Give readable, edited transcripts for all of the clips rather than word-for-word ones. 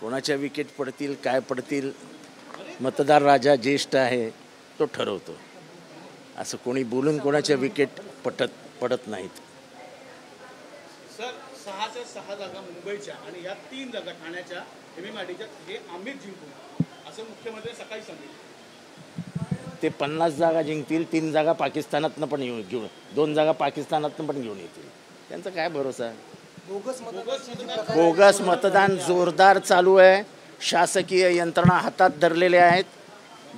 कोणाच्या विकेट पडतील काय पडतील मतदार राजा ज्येष्ठ आहे तो ठरवतो. असं कोणी बोलून कोणाच्या विकेट पडत नाहीत. सर 6च्या 6 जागा मुंबईच्या आणि या 3 जागा ठाण्याच्या MMRDच्या हे आम्हीच जिंकू असं मुख्यमंत्री सकाळी सांगितलं. ते 50 जागा जिंकतील, 3 जागा पाकिस्तानातनं पण घेऊन 2 जागा पाकिस्तानातनं पण घेऊन येतील. त्यांचा काय भरोसा. बोगस मतदान जोरदार चालू आहे. शासकीय यंत्रणा हातात धरलेले आहेत.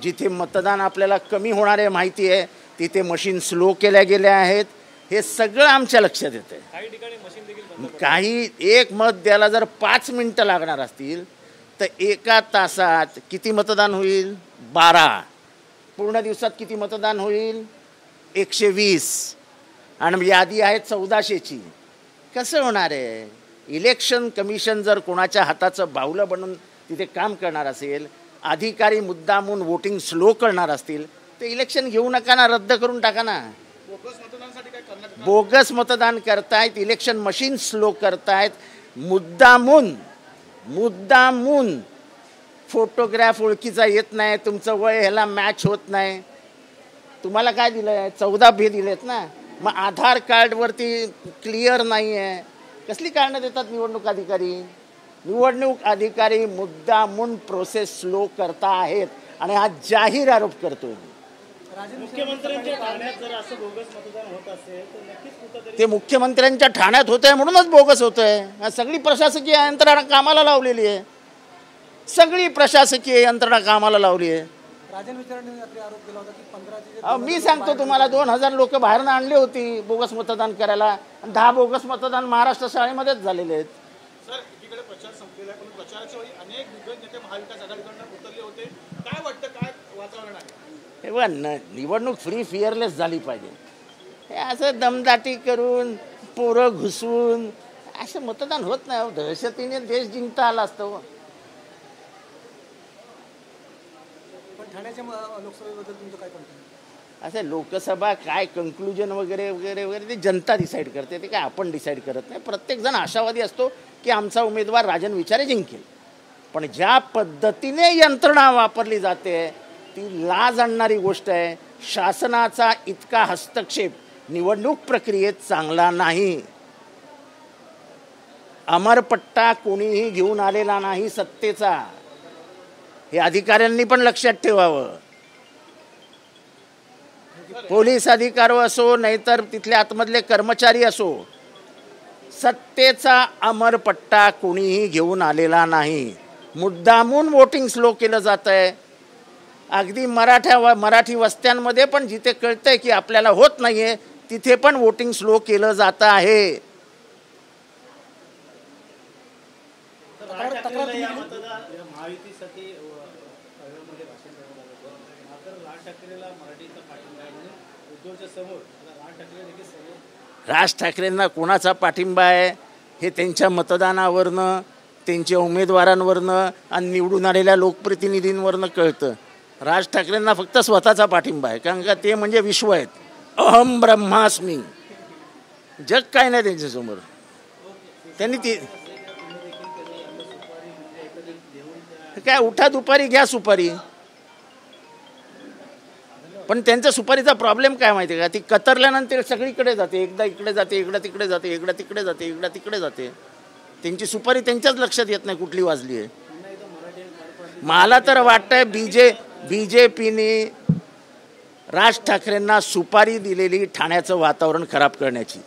जिथे मतदान आपल्याला कमी होणार आहे माहिती आहे तिथे मशीन स्लो केल्या गेल्या आहेत. हे सगळं आमच्या लक्षात येतं. काही ठिकाणी मशीन देखील काही एक मत द्यायला जर 5 मिनिटं लागणार असतील तर एका तासात किती मतदान होईल? 12. पूर्ण दिवसात किती मतदान होईल? 120. आणि यादी आहे 1400ची. कसं होणार आहे? इलेक्शन कमिशन जर कोणाच्या हाताचं बाहुलं बनून तिथे काम करणार असेल, अधिकारी मुद्दामून वोटिंग स्लो करणार असतील तर इलेक्शन घेऊ नका ना, रद्द करून टाका ना. बोगस मतदान करतायत, इलेक्शन मशीन स्लो करतायत, मुद्दामून फोटोग्राफ ओळखीचा येत नाही, तुमचं वय ह्याला मॅच होत नाही. तुम्हाला काय दिलं आहे? 14 बी दिलेत ना. मग आधार कार्डवरती क्लिअर नाही आहे. कसली कारणं देतात निवडणूक अधिकारी? निवडणूक अधिकारी मुद्दामून प्रोसेस स्लो करता आहेत आणि हा जाहीर आरोप करतोय. मुख्यमंत्र्यांच्या ठाण्यात जर असं बोगस मतदान होत असेल तर नक्कीच कुठेतरी ते मुख्यमंत्र्यांच्या ठाण्यात होत आहे म्हणूनच बोगस होत आहे. सगळी प्रशासकीय यंत्रणा कामाला लावलेली आहे. सगळी प्रशासकीय यंत्रणा कामाला लावली आहे. राजन विचारांनी आरोप केला होता की 15 मी सांगतो तुम्हाला 2000 लोक बाहेरनं आणली होती बोगस मतदान करायला. 10 बोगस मतदान महाराष्ट्र शाळेमध्येच झालेले आहेत. सर एकीकडे प्रचार संपलेला आहे पण प्रचाराच्या वेळी अनेक दिग्गज नेते महाविकास आघाडीकडून उतरले होते. काय वाटतं काय वातावरण आहे? हे बघा निवडणूक फ्री फिअरलेस झाली पाहिजे. हे असं दमदाटी करून पोरं घुसवून असं मतदान होत नाही. दहशतीने देश जिंकता आला असतो. ठाण्याच्या लोकसभेबद्दल तुमचं काय म्हणणं? असं लोकसभा काय कन्क्लुजन वगैरे वगैरे वगैरे ते जनता डिसाईड करते. ते काय आपण डिसाईड करत नाही. प्रत्येकजण आशावादी असतो की आमचा उमेदवार राजन विचारे जिंकेल. पण ज्या पद्धतीने यंत्रणा वापरली जाते ती लाज आणणारी गोष्ट आहे. शासनाचा इतका हस्तक्षेप निवडणूक प्रक्रियेत चांगला नाही. अमरपट्टा कोणीही घेऊन आलेला नाही सत्तेचा. हे अधिकाऱ्यांनी पण लक्षात ठेवावं. पोलीस अधिकारी असो नाहीतर तिथले आतमधले कर्मचारी असो, सत्तेचा अमरपट्टा कोणीही घेऊन आलेला नाही. मुद्दामून वोटिंग स्लो केलं जात आहे. अगदी मराठी वस्त्यांमध्ये पण जिथे कळतंय की आपल्याला होत नाहीये तिथे पण वोटिंग स्लो केलं जात आहे. राज ठाकरेंना कोणाचा पाठिंबा आहे हे त्यांच्या मतदानावरनं, त्यांच्या उमेदवारांवरनं आणि निवडून आलेल्या लोकप्रतिनिधींवरनं कळतं. राज ठाकरेंना फक्त स्वतःचा पाठिंबा आहे. कारण का ते म्हणजे विश्व आहेत. अहम ब्रह्मास्मी. जग काय नाही त्यांच्यासमोर. त्यांनी ती काय उठा दुपारी घ्या सुपारी. पण त्यांच्या सुपारीचा प्रॉब्लेम काय माहिती आहे का? ती कतरल्यानंतर सगळीकडे जाते. एकदा इकडे जाते, एकदा तिकडे जाते, एकदा तिकडे जाते, एकदा तिकडे जाते. त्यांची सुपारी त्यांच्याच लक्षात येत नाही कुठली वाजली आहे. मला तर वाटतंय बीजेपीने राज ठाकरेंना सुपारी दिलेली ठाण्याचं वातावरण खराब करण्याची.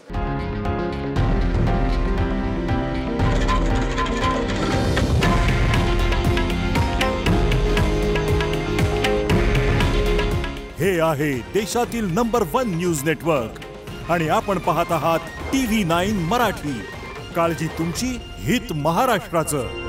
हे आहे देशातील नंबर 1 न्यूज नेटवर्क आणि आपण पाहत आहात TV9 मराठी. काळजी तुमची, हित महाराष्ट्राचं.